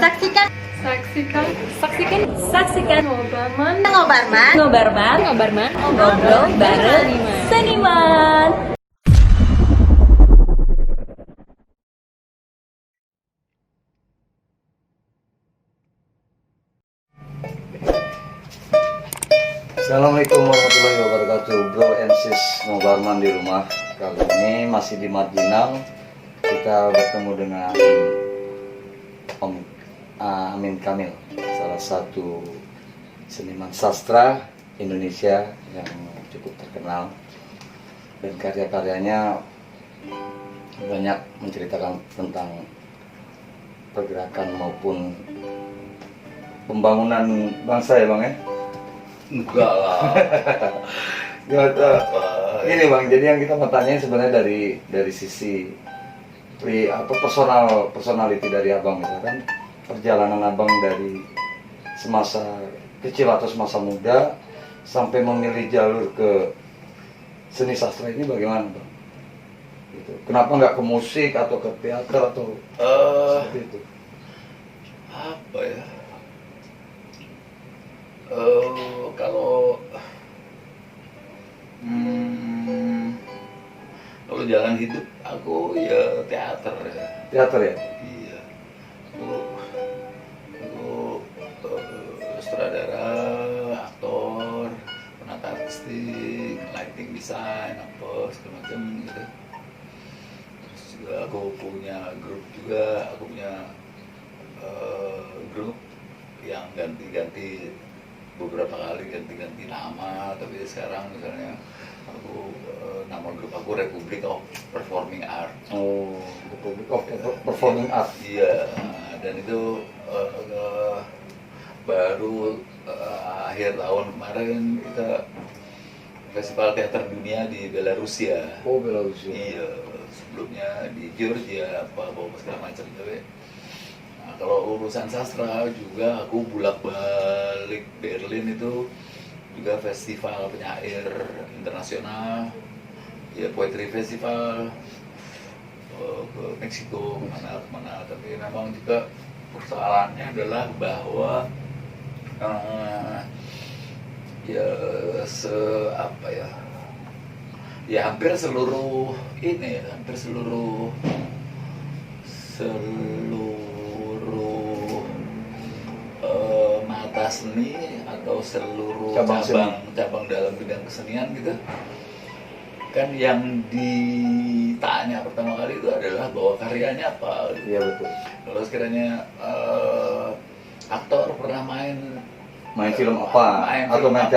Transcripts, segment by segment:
Saksikan Saksikan ngobrol bareng seniman. Assalamualaikum warahmatullahi wabarakatuh. Bro and sis Ngobarman di rumah. Kali ini masih di Madinang. Kita bertemu dengan Om Amin Kamil, salah satu seniman sastra Indonesia yang cukup terkenal, dan karya-karyanya banyak menceritakan tentang pergerakan maupun pembangunan bangsa ya Bang ya? Enggak lah. Gak apa. Ini Bang, jadi yang kita mau tanyain sebenarnya dari sisi personality dari Abang, misalkan perjalanan Abang dari semasa kecil atau semasa muda sampai memilih jalur ke seni sastra ini bagaimana Bang? Gitu. Kenapa nggak ke musik atau ke teater atau seperti itu? Apa ya? Kalau jalan hidup aku ya teater ya. Teater ya? Iya. Aku sutradara, aktor, penata artistik, lighting design, apa segala macam gitu. Terus juga aku punya grup juga, aku punya grup yang ganti-ganti beberapa kali ganti-ganti nama, tapi sekarang misalnya aku nama grup aku Republic of Performing Art. Oh, Republic of Performing Art. Iya, dan itu baru akhir tahun kemarin kita Festival Teater Dunia di Belarusia. Oh, Belarusia. Iya, sebelumnya di Georgia apa segala macam. Tapi nah, kalau urusan sastra juga aku bolak-balik Berlin itu juga festival penyair internasional, ya poetry festival, ke Meksiko kemana, tapi memang juga persoalannya adalah bahwa hampir seluruh mata seni atau seluruh cabang dalam bidang kesenian gitu kan, yang ditanya pertama kali itu adalah bahwa karyanya apa gitu. Iya betul. Kalau sekiranya aktor pernah main film apa, atau main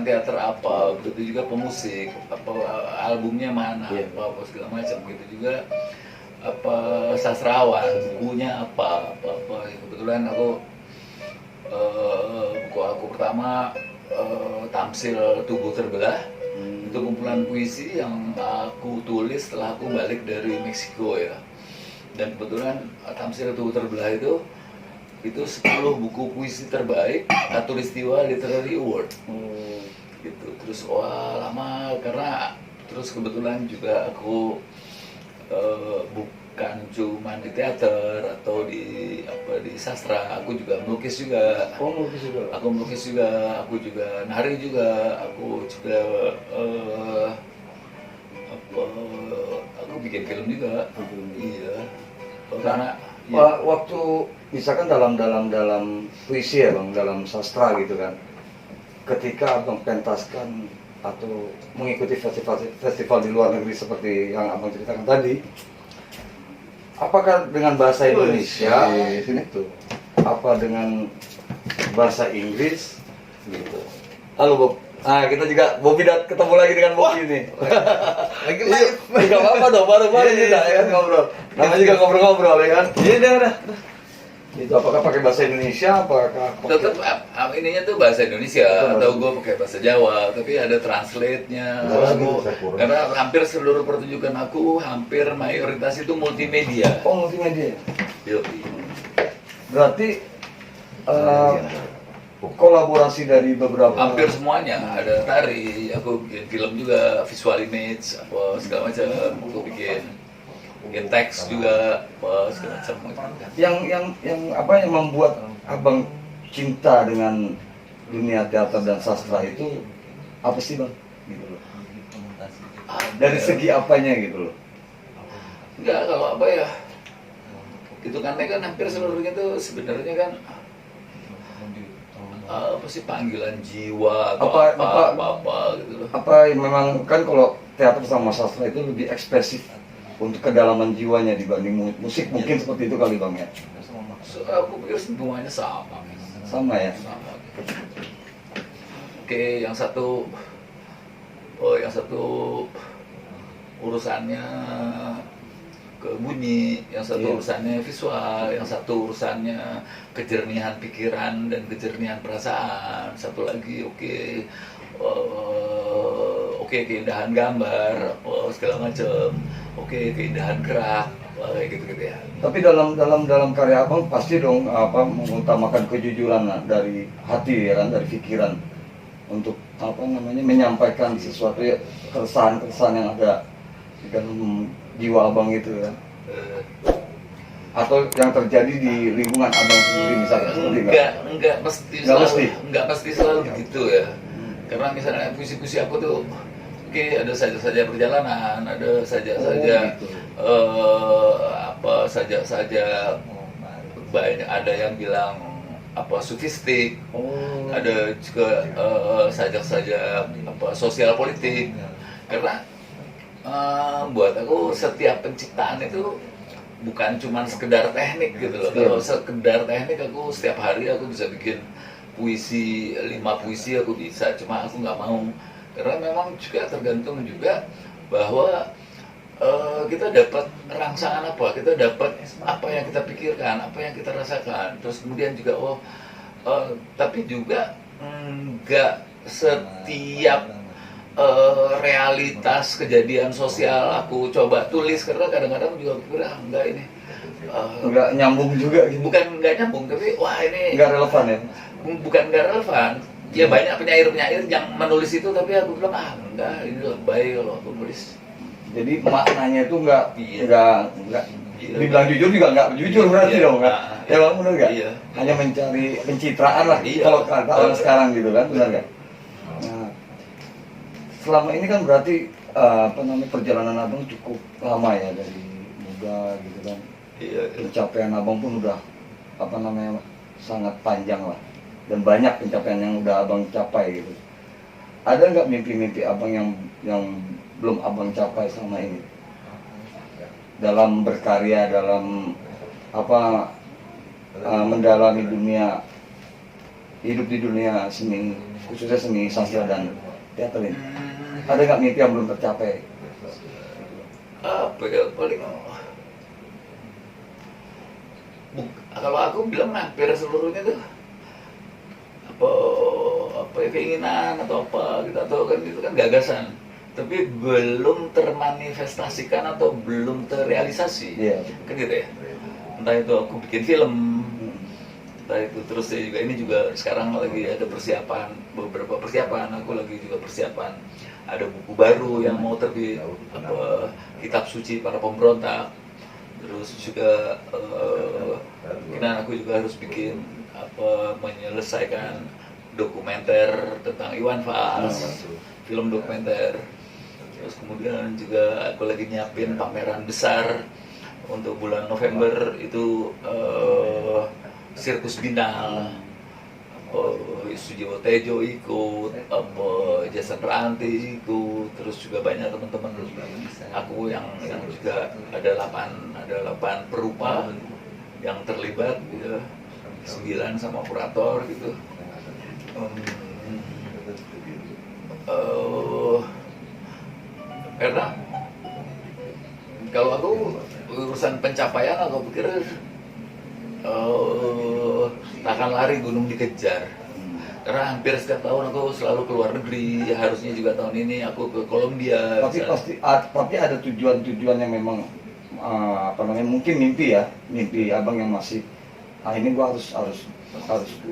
teater apa, begitu juga pemusik apa, albumnya mana, yeah, apa segala macam, gitu juga apa sastrawan, bukunya apa. Kebetulan buku aku pertama Tamsil Tubuh Terbelah, itu kumpulan puisi yang aku tulis setelah aku balik dari Meksiko ya. Dan kebetulan Tamsil Tubuh Terbelah itu 10 buku puisi terbaik Katulistiwa Literary Award. Gitu. Terus lama, karena terus kebetulan juga aku bukan cuma di teater atau di sastra, aku juga melukis juga. Aku melukis juga, aku juga nari juga, aku juga aku bikin film juga. Iya. Karena waktu misalkan dalam puisi ya Bang, dalam sastra gitu kan, ketika Abang pentaskan atau mengikuti festival di luar negeri seperti yang Abang ceritakan tadi, apakah dengan bahasa Indonesia itu, apa dengan bahasa Inggris gitu? Halo Bob. Nah, kita juga Bobby ketemu lagi dengan Bobby ini. lagi live. Enggak apa-apa dong, baru-baru kita ya kan ngobrol. Namanya juga ngobrol-ngobrol ya kan? Iya, udah. Itu apakah pakai bahasa Indonesia, apakah Tetap ininya tuh bahasa Indonesia atau gue pakai bahasa Jawa, tapi ada translate-nya. Karena hampir seluruh pertunjukan aku hampir mayoritas itu multimedia. Oh, multimedia. Yoi. Berarti kolaborasi dari beberapa, hampir semuanya, ada tari, aku bikin film juga, visual image, apa segala macam aku bikin. ya teks juga segala macam gitu. Yang apa yang membuat abang cinta dengan dunia teater dan sastra itu apa sih bang? Gitu loh. Dari segi apanya gitu loh? Enggak, kalau apa ya, itu kan hampir seluruhnya itu sebenarnya kan apa sih, panggilan jiwa atau apa gitu loh. Apa memang kan kalau teater sama sastra itu lebih ekspresif untuk kedalaman jiwanya dibanding musik, mungkin seperti itu kali bang ya? Aku pikir semuanya sama. Sama ya? Sama. Oke, yang satu urusannya ke bunyi, yang satu urusannya visual, yang satu urusannya kejernihan pikiran dan kejernihan perasaan, satu lagi keindahan gambar, segala macam, keindahan gerak, kayak gitu ya. Tapi dalam karya abang pasti dong apa mengutamakan kejujuran dari hati ya kan, dari pikiran untuk apa namanya menyampaikan sesuatu ya, keresahan yang ada di dalam jiwa abang itu ya, atau yang terjadi di lingkungan abang sendiri misalnya seperti enggak pasti selalu begitu ya. Karena misalnya puisi-puisi aku tuh ada saja perjalanan, ada saja banyak, ada yang bilang sufistik, ada juga saja sosial politik. Karena buat aku setiap penciptaan itu bukan cuma sekedar teknik gitu loh. Kalau sekedar teknik aku setiap hari aku bisa bikin puisi, 5 puisi aku bisa, cuma aku nggak mau. Karena memang juga tergantung juga bahwa kita dapat rangsangan apa, kita dapat apa yang kita pikirkan, apa yang kita rasakan. Terus kemudian juga tapi juga nggak setiap realitas kejadian sosial aku coba tulis, karena kadang-kadang juga pikir enggak ini nggak nyambung juga gitu. Bukan nggak nyambung, tapi wah ini nggak relevan ya. Bukan nggak relevan. Ya banyak penyair-penyair yang menulis itu, tapi aku bilang enggak, ini lebay kalau aku nulis. Jadi maknanya itu nggak dibilang jujur juga nggak jujur berarti dong nggak? Ya bang, benar nggak? Iya. Hanya mencari pencitraan lah kalau kata orang sekarang gitu kan, benar nggak? Nah, selama ini kan berarti perjalanan abang cukup lama ya, dari muda gitu kan. Iya. Pencapaian abang pun udah sangat panjang lah, dan banyak pencapaian yang udah abang capai gitu. Ada nggak mimpi-mimpi abang yang belum abang capai selama ini dalam berkarya, dalam mendalami dunia, hidup di dunia seni, khususnya seni sastra dan teater ini? Ada nggak mimpi yang belum tercapai? Apa ya, paling kalau aku bilang hampir seluruhnya tuh apa ya, keinginan atau apa gitu, atau kan itu kan gagasan, tapi belum termanifestasikan atau belum terrealisasi. Kan gitu ya. Entah itu aku bikin film, entah itu terus juga ini juga sekarang lagi ada beberapa persiapan, aku lagi juga persiapan ada buku baru yang mau terbit, kitab suci para pemberontak. Terus juga kemungkinan aku juga harus bikin menyelesaikan dokumenter tentang Iwan Fals, film dokumenter. Terus kemudian juga aku lagi nyiapin pameran besar untuk bulan November itu, Sirkus Binal, Sujiwo Tejo ikut, Jason Ranti ikut, terus juga banyak teman-teman aku yang juga ada 8 perupa yang terlibat gitu, 9 sama kurator gitu. Karena kalau aku urusan pencapaian, aku pikir takkan lari gunung dikejar. Karena hampir setiap tahun aku selalu keluar negeri. Harusnya juga tahun ini aku ke Kolombia. Tapi ada tujuan-tujuan yang memang mungkin mimpi abang yang masih ini gua harus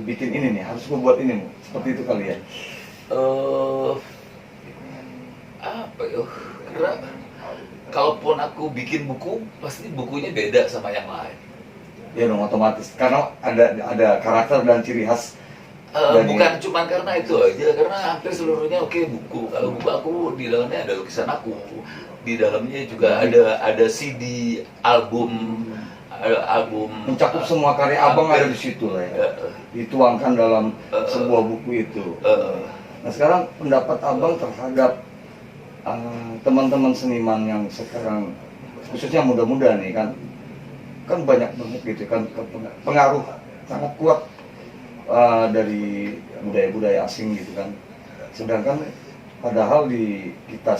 bikin ini nih, harus gua buat ini nih. Seperti itu kali ya. Karena kalaupun kalaupun aku bikin buku, pasti bukunya beda sama yang lain. Ya dong, otomatis karena ada karakter dan ciri khas. Bukan cuma karena itu aja, karena hampir seluruhnya buku. Kalau buku aku di dalamnya ada lukisan aku, di dalamnya juga ada CD, album, Mencakup semua karya abang ada di situ lah ya. Dituangkan dalam sebuah buku itu. Nah sekarang pendapat abang terhadap teman-teman seniman yang sekarang, khususnya muda-muda nih kan banyak banget gitu kan pengaruh sangat kuat dari budaya-budaya asing gitu kan. Sedangkan padahal di kita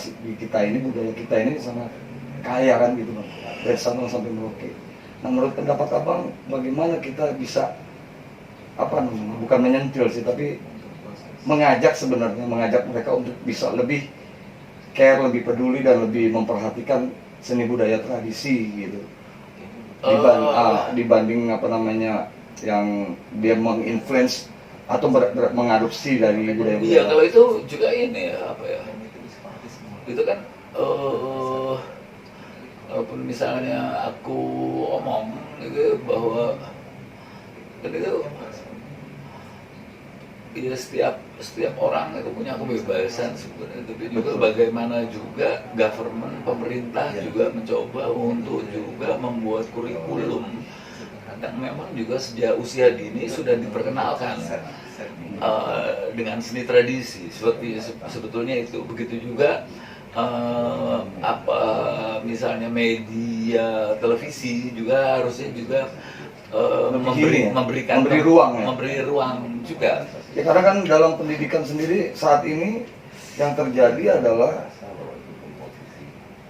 ini, budaya kita ini sangat kaya kan gitu bang, dari Sabang sampai Merauke. Nah menurut pendapat abang, bagaimana kita bisa bukan menyentil sih, tapi mengajak mereka untuk bisa lebih care, lebih peduli dan lebih memperhatikan seni budaya tradisi gitu. Dibanding yang dia menginfluence atau mengadopsi dari budaya-budaya. Iya, kalau itu juga ini itu kan walaupun misalnya aku omong gitu bahwa kan itu ya setiap orang itu punya kebebasan sebenarnya, tapi juga bagaimana juga pemerintah juga mencoba untuk juga membuat kurikulum yang memang juga sejak usia dini sudah diperkenalkan dengan seni tradisi. Sebetulnya itu begitu juga misalnya media televisi juga harusnya juga memberi ruang juga. Ya karena kan dalam pendidikan sendiri saat ini yang terjadi adalah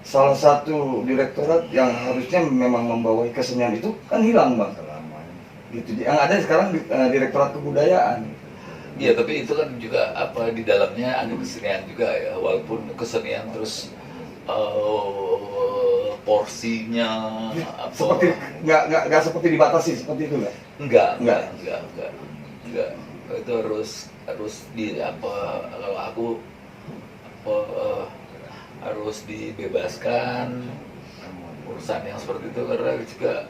salah satu direktorat yang harusnya memang membawa kesenian itu kan hilang bang. Gitu. Yang ada sekarang direktorat kebudayaan. Iya, tapi itu kan juga di dalamnya ada kesenian juga ya, walaupun kesenian terus porsinya seperti nggak seperti dibatasi seperti itu nggak? Enggak. Itu harus kalau aku harus dibebaskan urusan yang seperti itu, karena juga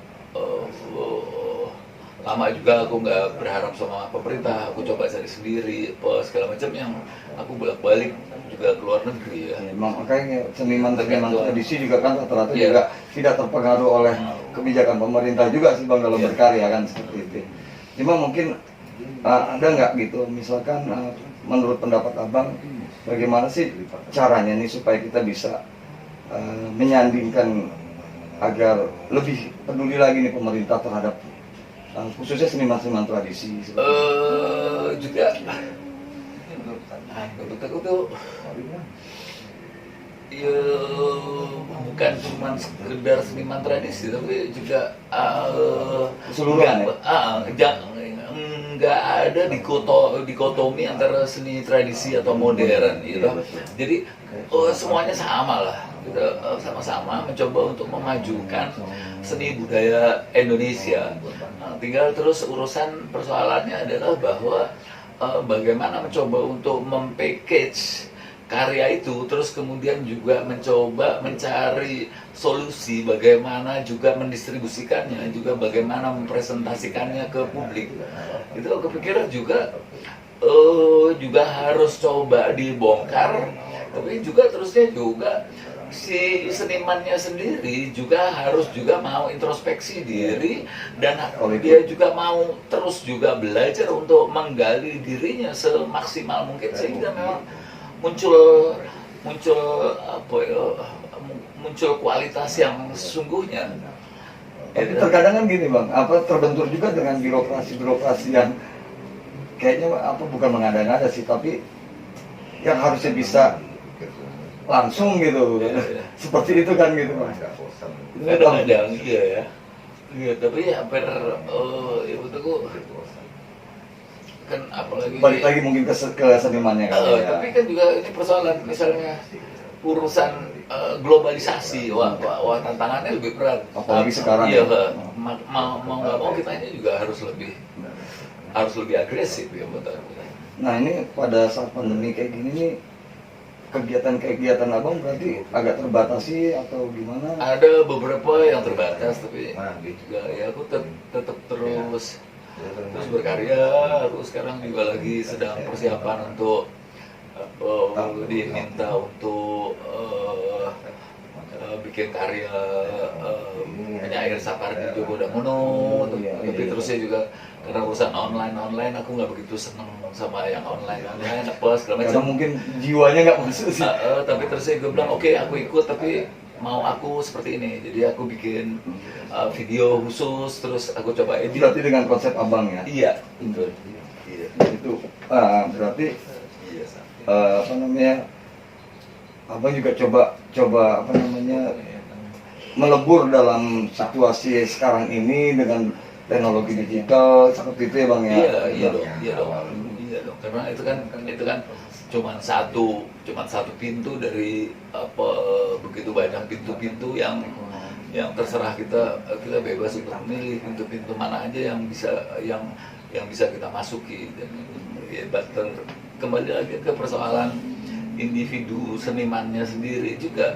lama juga aku nggak berharap sama pemerintah, aku coba cari sendiri segala macam, yang aku bolak-balik juga ke luar negeri ya. Makanya seniman tradisi juga kan rata-rata juga tidak terpengaruh oleh kebijakan pemerintah juga sih bang dalam berkarya kan seperti itu. Cuma mungkin ada nggak gitu, misalkan menurut pendapat abang, bagaimana sih caranya nih supaya kita bisa menyandingkan agar lebih peduli lagi nih pemerintah terhadap khususnya seniman-seniman tradisi? Juga menurut aku tuh ya bukan cuma sekedar seniman tradisi, tapi juga keseluruhan nggak ada dikotomi antara seni tradisi atau modern gitu. Jadi semuanya sama lah, kita sama-sama mencoba untuk memajukan seni budaya Indonesia. Tinggal terus persoalannya adalah bahwa bagaimana mencoba untuk mempackage karya itu, terus kemudian juga mencoba mencari solusi bagaimana juga mendistribusikannya, juga bagaimana mempresentasikannya ke publik. Itu kepikiran juga harus coba dibongkar, tapi juga terusnya juga si senimannya sendiri juga harus juga mau introspeksi diri, dan dia juga mau terus juga belajar untuk menggali dirinya semaksimal mungkin, sehingga memang muncul kualitas yang sesungguhnya. Tapi terkadang kan gini bang, terbentur juga dengan birokrasi yang kayaknya bukan mengada-ngada sih, tapi yang harusnya bisa langsung gitu, seperti itu kan gitu bang. Kadang-kadang iya, tapi hampir itu kan apalagi balik lagi mungkin ke senimannya kan ya. Tapi kan juga ini persoalan misalnya urusan globalisasi, wah tantangannya lebih berat. Apalagi sekarang. Iya, mau nggak mau kita ini juga harus lebih agresif ya buat aku. Nah ini pada saat pandemi kayak gini nih, kegiatan abang berarti agak terbatasi atau gimana? Ada beberapa yang terbatas, tapi juga ya aku tetap terus berkarya. Aku sekarang juga lagi sedang persiapan untuk diminta untuk bikin karya penyair Sapardi Djoko Damono, tapi terusnya juga karena urusan online aku nggak begitu seneng sama yang online apa segala Karena macam. mungkin jiwanya nggak masuk sih. Tapi terusnya gue bilang oke, aku ikut, tapi mau aku seperti ini. Jadi aku bikin video khusus, terus aku coba edit. Berarti dengan konsep abang ya? Iya, betul. Iya. Itu berarti Iya. apa namanya? Abang juga coba apa namanya melebur dalam situasi sekarang ini dengan teknologi digital seperti itu ya bang ya? Iya dong. Karena itu kan cuman satu pintu dari apa begitu banyak pintu-pintu yang terserah kita bebas untuk memilih pintu-pintu mana aja yang bisa kita masuki. Dan ya, kembali lagi ke persoalan individu senimannya sendiri juga,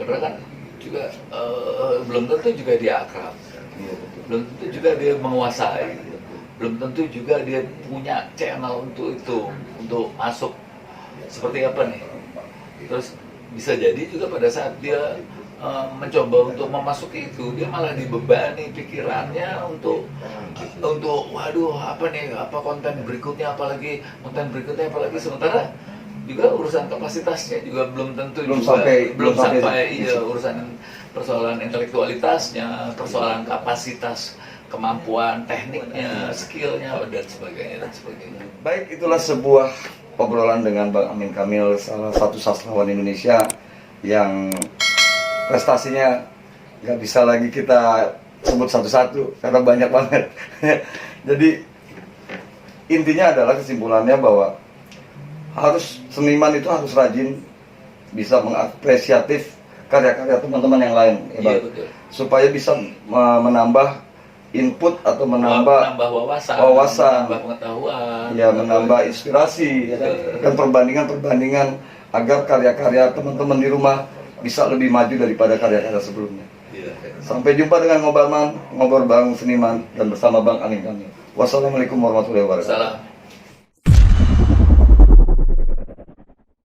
karena kan juga belum tentu juga dia akrab, belum tentu juga dia menguasai, belum tentu juga dia punya channel untuk itu, untuk masuk seperti apa nih. Terus bisa jadi juga pada saat dia mencoba untuk memasuki itu, dia malah dibebani pikirannya untuk waduh apa nih, apa konten berikutnya apalagi sementara juga urusan kapasitasnya juga belum tentu, belum sampai iya, urusan persoalan intelektualitasnya, persoalan kapasitas, kemampuan tekniknya, skillnya dan sebagainya. Baik, itulah sebuah obrolan dengan Bang Amin Kamil, salah satu sastrawan Indonesia yang prestasinya nggak bisa lagi kita sebut satu-satu karena banyak banget. Jadi intinya adalah kesimpulannya bahwa seniman itu harus rajin, bisa mengapresiatif karya-karya teman-teman yang lain, ya, iya, betul. supaya bisa menambah input atau menambah wawasan, menambah pengetahuan, ya, menambah inspirasi, ya, dan perbandingan agar karya-karya teman-teman di rumah bisa lebih maju daripada karya-karya sebelumnya. Iya. Sampai jumpa dengan ngobrol Bang Seniman dan bersama Bang Amin Kamil. Wassalamualaikum warahmatullahi wabarakatuh. Salam.